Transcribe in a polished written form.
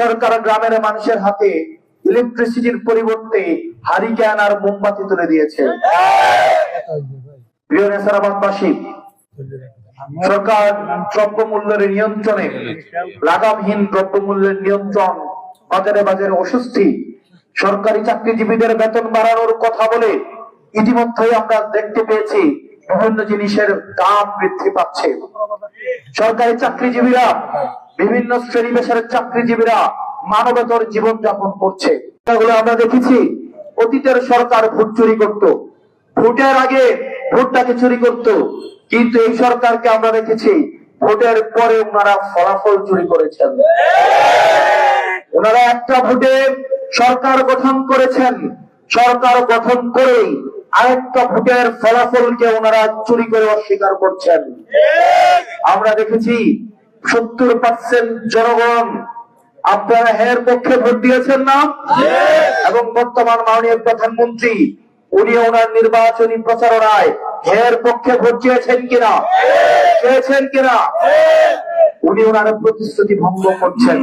সরকার গ্রামের মানুষের হাতে ইলেকট্রিসিটির পরিবর্তে হারিকেন আর মোমবাতি তুলে দিয়েছে। প্রিয় নেসারাবাদবাসী, সরকার দ্রব্যমূল্যের নিয়ন্ত্রণে, লাগামহীন দ্রব্যমূল্যের নিয়ন্ত্রণ, বাজারে বাজারে অস্বস্তি, সরকারি চাকরিজীবীদের বেতন বাড়ানোর কথা বলে ইতিমধ্যেই আমরা দেখতে পেয়েছি বিভিন্ন জিনিসের দাম বৃদ্ধি পাচ্ছে। সরকারি চাকরিজীবীরা, বিভিন্ন শ্রেণী পেশার চাকরিজীবীরা মানবেতর জীবন যাপন করছে। এগুলো আমরা দেখেছি। অতীতের সরকার ভোট চুরি করত, ভোটের আগে ভোটটাকে চুরি করত, কিন্তু এই সরকারকে আমরা দেখেছি ভোটের পরে ওনারা ফলাফল চুরি করেছেন। ওনারা একটা ভোটে সরকার গঠন করেছেন, সরকার গঠন করেই আরেকটা ভোটের ফলাফলকে ওনারা চুরি করে অস্বীকার করছেন। আমরা দেখেছি 70% জনগণ আপনারা হের পক্ষে ভোট দিয়েছেন না, এবং বর্তমান মাননীয় প্রধানমন্ত্রী উনি ওনার নির্বাচনী প্রচারণায় হের পক্ষে ভোট চেয়েছেন কিনা, উনি ওনার প্রতিশ্রুতি ভঙ্গ করছেন।